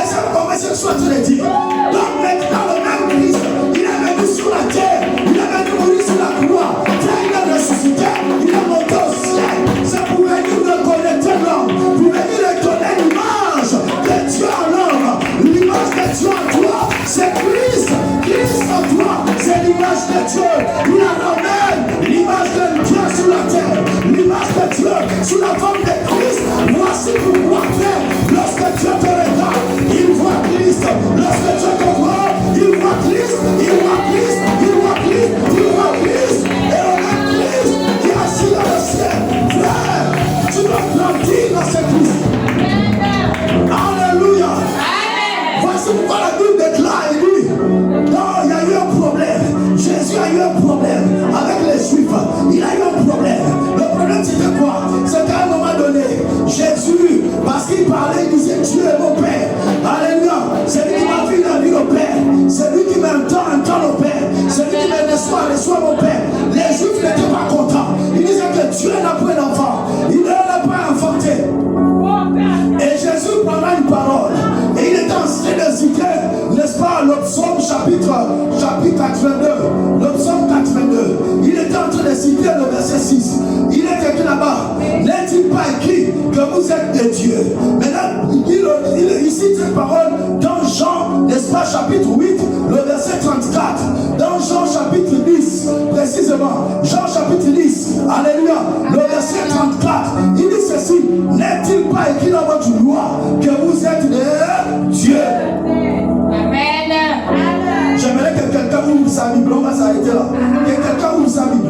c'est comme ce que je suis en train de dire. Donc maintenant, le même Christ, il est venu sur la terre, il est venu mourir sur la croix. Quand il est ressuscité, il est monté au ciel. C'est pour venir reconnaître l'homme, pour venir reconnaître l'image de Dieu en l'homme. L'image de Dieu en toi, c'est Christ. Christ en toi, c'est l'image de Dieu. Il a ramène l'image de Dieu sur la terre, l'image de Dieu sous la forme de Christ. Voici pourquoi, frère, lorsque Dieu te regarde, il voit Christ. Lorsque Dieu te voit, il voit Christ, il voit Christ, il voit Christ, il voit Christ. Et le même Christ qui est assis dans le ciel. Frère, tu dois grandir dans ce Christ. Alléluia. Voici pourquoi la Bible déclare, il dit, non, il y a eu un problème. Jésus a eu un problème avec les Juifs. Il a eu un problème. Le problème c'était quoi? C'est qu'à un moment donné, Jésus, parce qu'il parlait, il disait Dieu est mon Père. Alléluia. C'est lui qui m'a vu, il a vu le Père. C'est lui qui m'entend le Père. C'est lui qui me reçoit mon Père. Les Juifs n'étaient pas contents. Ils disaient que Dieu n'a pas d'enfant. Il ne l'a pas enfanté. Et Jésus prendra une parole. Et il était en train de citer, n'est-ce pas, le psaume chapitre 82. Le psaume 82. Il était en train de citer le verset 6. Il est écrit là-bas. N'est-il pas écrit que vous êtes des dieux? Maintenant, il cite cette parole dans Jean, n'est-ce pas, chapitre 8, le verset 34. Dans Jean chapitre 10, précisément. Jean chapitre 10. Alléluia. Le verset 34. Il dit ceci. N'est-il pas écrit dans votre loi que vous êtes des dieux? Amen. J'aimerais que quelqu'un ouvre sa Bible. On va s'arrêter là. Que quelqu'un ouvre sa Bible.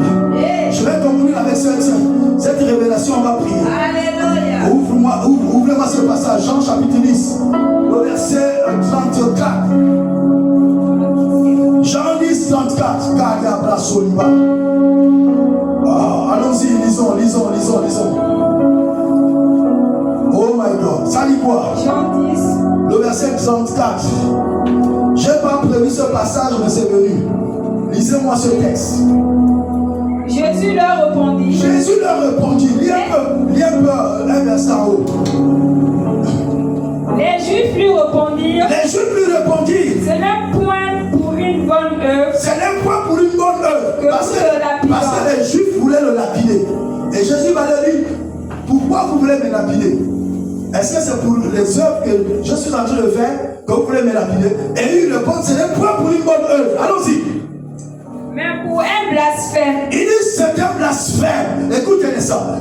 Je vais conclure avec cette révélation. On va prier. Alléluia. Ouvrez-moi ce passage. Jean chapitre 10. Le verset 34. Jean 10, 34. Allons-y, lisons. Oh my God. Ça dit quoi? Jean 10. Le verset 34. Je n'ai pas prévu ce passage, mais c'est venu. Lisez-moi ce texte. Jésus leur répondit. Lis un peu un verset en haut. Les Juifs lui répondirent. Ce n'est point pour une bonne œuvre. Parce que les Juifs voulaient le lapider. Et Jésus va leur dire, pourquoi vous voulez me lapider? Est-ce que c'est pour les œuvres que je suis en train de faire que vous voulez me lapider? Et il répond, ce n'est point pour une bonne œuvre. Allons-y. Mais pour un blasphème. Il dit c'est un blasphème. Écoutez ça.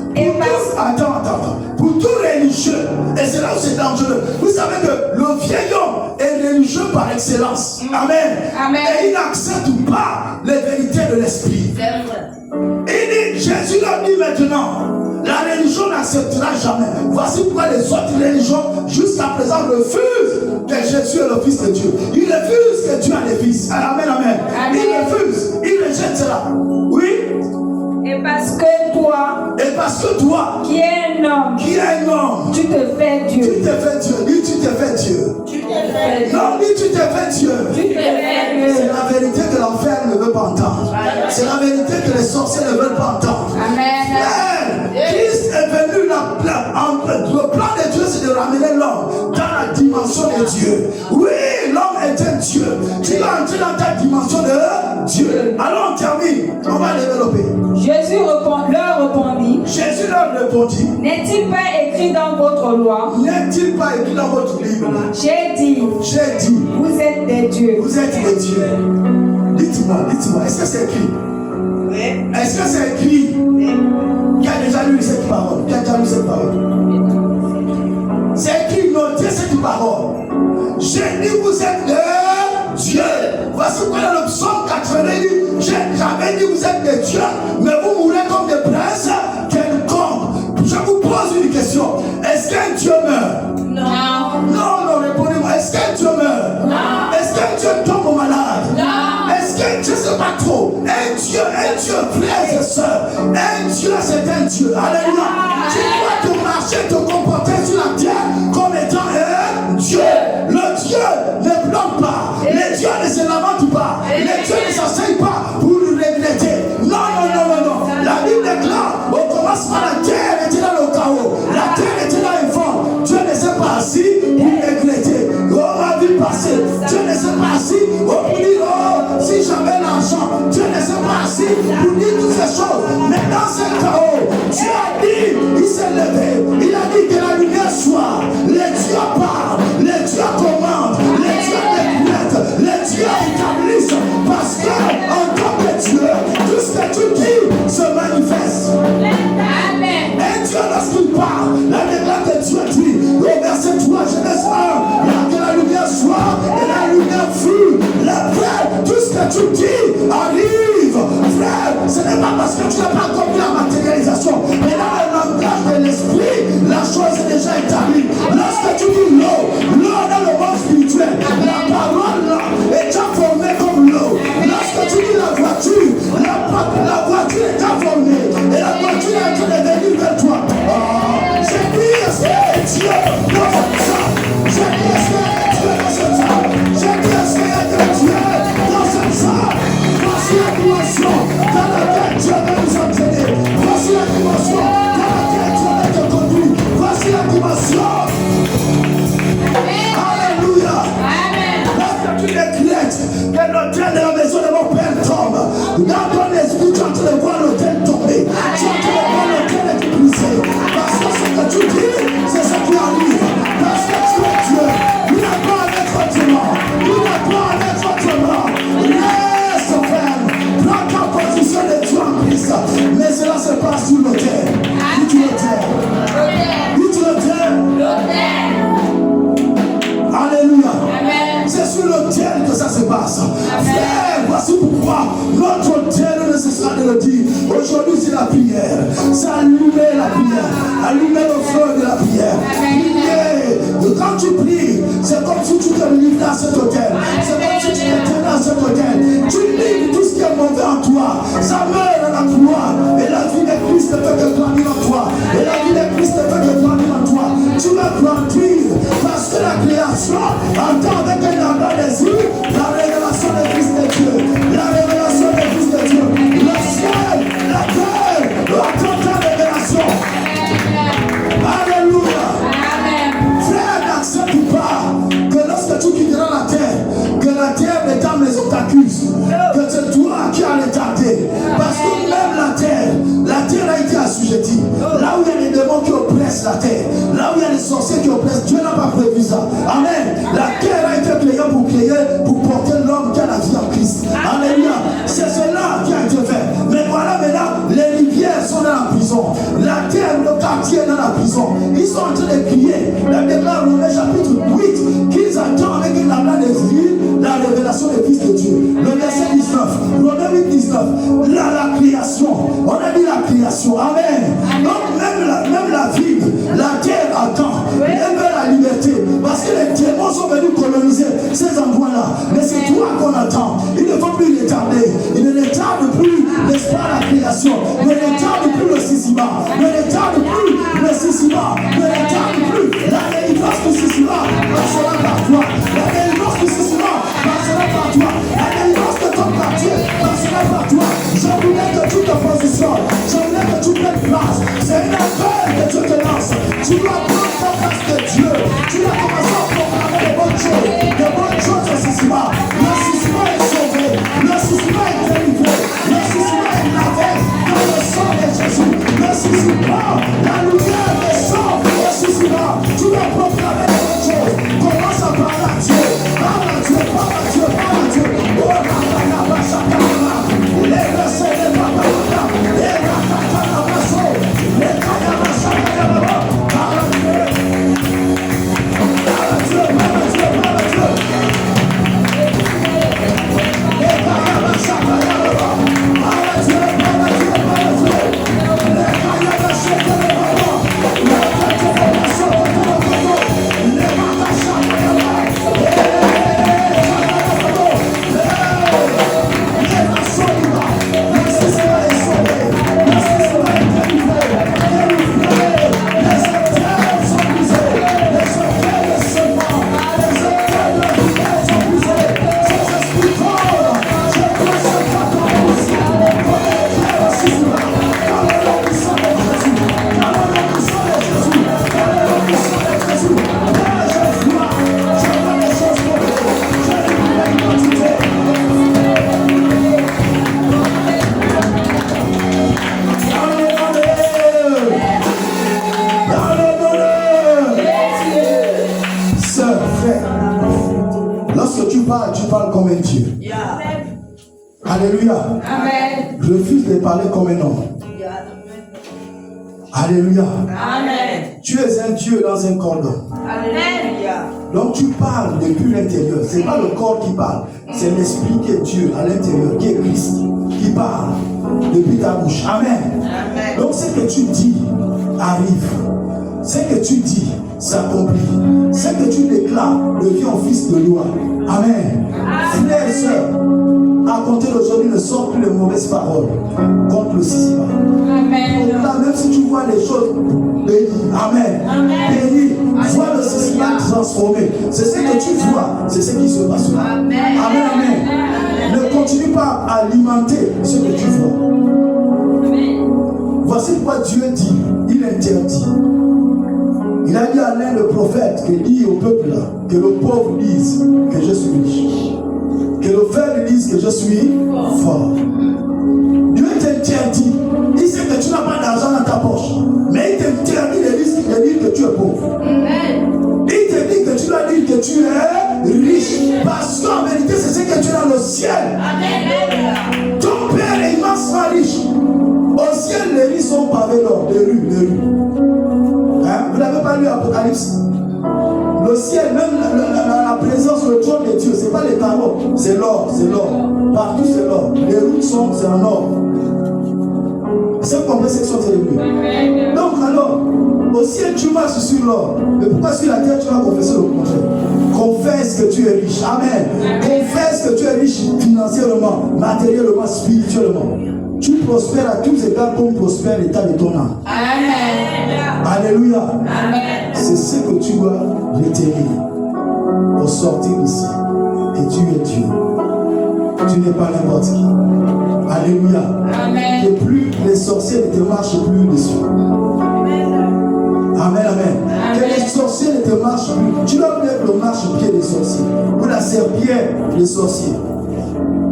Attends. Pour tout religieux, et c'est là où c'est dangereux. Vous savez que le vieil homme est religieux par excellence. Amen. Et il n'accepte pas les vérités de l'esprit. Et Jésus leur dit maintenant, la religion n'acceptera jamais. Voici pourquoi les autres religions jusqu'à présent refusent que Jésus est le Fils de Dieu. Ils refusent que Dieu a des fils. Amen. Ils refusent. Ils rejettent cela. Oui. Et parce que toi, qui es un homme, tu te fais Dieu. Tu te fais Dieu. Dis tu te fais Dieu. Non, dis tu te fais Dieu. C'est la vérité que l'enfer ne veut pas entendre. C'est la vérité que les sorciers ne veulent pas entendre. Amen. Christ est venu, le plan de Dieu c'est de ramener l'homme dans la dimension de Dieu. Oui, l'homme est un Dieu. Tu dois entrer dans ta dimension de Dieu. Alors on termine, on va développer. Jésus leur répondit, n'est-il pas écrit dans votre loi? N'est-il pas écrit dans votre livre? J'ai dit, vous êtes des dieux. Vous êtes des dieux. Dites-moi, est-ce que c'est écrit? Oui. Est-ce que c'est écrit? Oui. Qui a déjà lu cette parole? C'est écrit, notez cette parole. J'ai dit, vous êtes des dieux. Voici pourquoi dans le psaume 80 dit, j'avais dit, vous êtes des dieux, mais vous mourrez comme des princes quelconques. Je vous pose une question. Est-ce qu'un Dieu meurt? Non, répondez-moi. Est-ce qu'un Dieu meurt? Non. Est-ce qu'un Dieu tombe malade? Non. Est-ce qu'un Dieu, je ne sais pas trop. Un Dieu, frères et sœurs. Un Dieu, c'est un Dieu. Alléluia. Tu dois te marcher, te comporter sur la terre comme étant un Dieu. Le Dieu ne plante pas. Les dieux ne se lamentent pas. Les dieux ne s'asseyent pas pour nous regretter. Non. La Bible déclare, on commence par la terre était dans le chaos. La terre était dans le vent. Dieu ne s'est pas assis pour regretter. Oh, ma vie passée. Dieu ne s'est pas assis pour dire, oh, si j'avais l'argent. Dieu ne s'est pas assis pour dire toutes ces choses. Mais dans ce chaos, Dieu a dit, il s'est levé. Il a dit que la lumière soit. Les dieux parlent, les dieux commandent, les dieux décrètent, les dieux établissent. Parce que, en tant que Dieu, tout ce que tu dis se manifeste. Amen. Et Dieu, lorsqu'il parle, la déclare que Dieu dit, au verset 3, Genèse 1, que la lumière soit et la lumière fut. Frère, tout ce que tu dis arrive. Frère, ce n'est pas parce que tu n'as pas compris la matérialisation, mais dans le langage de l'esprit, la chose est déjà établie. Lorsque tu dis l'eau dans le monde spirituel, la parole là est déjà formée comme l'eau. Lorsque tu dis la voiture est déjà formée et la voiture est en train de venir vers toi. J'ai dit, est-ce que Dieu dans cette salle? J'ai dit, est-ce que Dieu dans cette salle? J'ai dit, est-ce que Dieu dans cette salle? Voici la dimension dans laquelle Dieu veut nous entraîner. Voici la dimension dans laquelle Dieu veut te conduire. Voici la dimension. Alléluia. Lorsque tu décrètes que l'autel de la maison de mon Père tombe, dans ton esprit, tu es en train de voir l'autel tomber. Tu es en train de voir l'autel être brisé. Parce que ce que tu dis, c'est ce qui arrive. Parce que tu es Dieu. Tu n'as pas à être autrement. Tu n'as pas à être autrement. Reste ferme. Prends ta position de Dieu en Christ. Mais cela se passe sur l'autel. Dis-tu l'autel. Dis-tu l'autel. Alléluia. C'est sur l'autel que ça se passe. Frère, voici pourquoi notre autel ne cessera de le dire. Aujourd'hui, c'est la prière. C'est allumer la prière. Allumer le feu de la prière. Prier. Quand tu pries, c'est comme si tu te livres à cet autel. C'est comme si tu te tenais à cet autel. Tu livres tout ce qui est mauvais en toi. Ça meurt à la croix. Et la vie de Christ ne peut que grandir en toi. Et la vie de Christ ne peut que grandir en toi. Tu vas grandir. Parce que la création entend avec un ardent désir la révélation de Christ de Dieu. La révélation de Christ de Dieu. Le ciel, la terre, attendent la révélation. Alléluia. Frère, n'accepte pas que lorsque tu quitteras la terre mesdames les t'accuse. Que c'est toi qui as retardé. Parce que même la terre a été assujettie. Là où il y a des démons qui oppressent la terre, là où il y a des sorciers qui oppressent, Dieu n'a pas prévu ça. Amen. La terre a maison. Ils sont en train de crier. La déclare Romains chapitre 8 qu'ils attendent avec la main des villes la révélation des fils de Dieu. Le verset 19. Romains 8, 19. La création. On a dit la création. Amen. Donc même la ville, la terre attend. Elle veut la liberté. Parce que les démons sont venus coloniser ces endroits-là. Mais c'est toi qu'on attend. Il ne faut plus retarder. Il ne retarde plus, n'est-ce pas, la création. Ne retarde plus le sisima. Ne retarde plus le sisima. Ne retarde plus la délivrance du sisima. Passera par toi. La délivrance du sisima passera par toi. La délivrance de ton quartier passera par toi. Je voulais que tu te positionnes. Je voulais que tu prennes place. C'est une affaire que Dieu te lance. Tu dois prendre ta place de Dieu. Tu dois commencer à proclamer des bonnes choses. Des bonnes choses au sisima. Le sisima est sauvé. Le sisima est délivré. Le sisima est lavé dans le sang de Jésus. Le sisima, la lumière descend au sisima. Tu dois proclamer des bonnes choses. Commence à parler à Dieu. Parle à Dieu, parle à Dieu, parle à Dieu. Oh, la les versets de papa, les rakatanabaso, les kayabasakayababa. Parle à Dieu. Parle à Dieu, parle à Dieu, parle à Dieu. Les kayabasakayababa. Parle à Dieu, parle à Dieu, parle à Dieu. Les kayabasakayababa. Les kayabasakayababa. Les makasakayababa. Tu parles comme un Dieu. Alléluia. Amen. Refuse de parler comme un homme. Alléluia. Amen. Tu es un Dieu dans un corps d'homme. Alléluia. Donc tu parles depuis l'intérieur. Ce n'est pas le corps qui parle. C'est l'esprit qui est Dieu à l'intérieur, qui est Christ, qui parle depuis ta bouche. Amen. Amen. Donc ce que tu dis arrive. Ce que tu dis s'accomplit. Ce que tu déclares devient un fils de loi. Amen. Frères et sœurs, à compter d'aujourd'hui, ne sort plus de mauvaises paroles contre le sisima. Amen. Donc là, même si tu vois les choses bénies, amen. Bénies, vois le sisima transformé. C'est ce que tu vois, c'est ce qui se passe là. Amen. Amen. Amen. Ne continue pas à alimenter ce que tu vois. Amen. Voici quoi Dieu dit, il interdit. Il a dit à l'un le prophète qui dit au peuple là, que le pauvre dise que je suis riche. Que le faible dise que je suis fort. Dieu t'interdit. Il sait que tu n'as pas d'argent dans ta poche. Mais il t'interdit de dire que tu es pauvre. Amen. Il te dit que tu dois dire que tu es riche. Parce qu'en vérité, c'est ce que tu as dans le ciel. Amen. Ton Père est immensement riche. Au ciel, les rues sont pavées d'or. Les rues. Hein? Vous n'avez pas lu Apocalypse? Le ciel, même la présence, le trône de Dieu, ce n'est pas les carreaux, c'est l'or, c'est l'or. Partout c'est l'or. Les routes c'est en or. C'est comme ces sont élevées. Donc alors, au ciel tu marches sur l'or. Mais pourquoi sur la terre tu vas confesser le contraire? Confesse que tu es riche. Amen. Confesse que tu es riche financièrement, matériellement, spirituellement. Tu prospères à tous égards comme prospère l'état de ton âme. Amen. Alléluia. Amen. C'est ce que tu dois retenir pour sortir d'ici. Que tu es Dieu. Tu n'es pas n'importe qui. Alléluia. Amen. Que plus les sorciers ne te marchent plus dessus. Amen. Amen. Amen. Que les sorciers ne te marchent plus. Tu dois mettre le marche-pied des sorciers. Ou la serpillère des sorciers.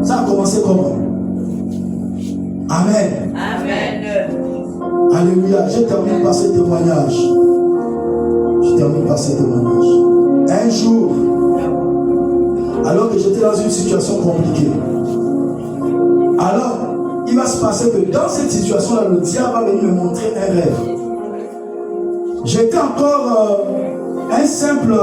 Ça a commencé comment? Amen. Amen. Alléluia. Je termine par ce témoignage. Un jour, alors que j'étais dans une situation compliquée, alors il va se passer que dans cette situation-là, le diable va venir me montrer un rêve. J'étais encore un simple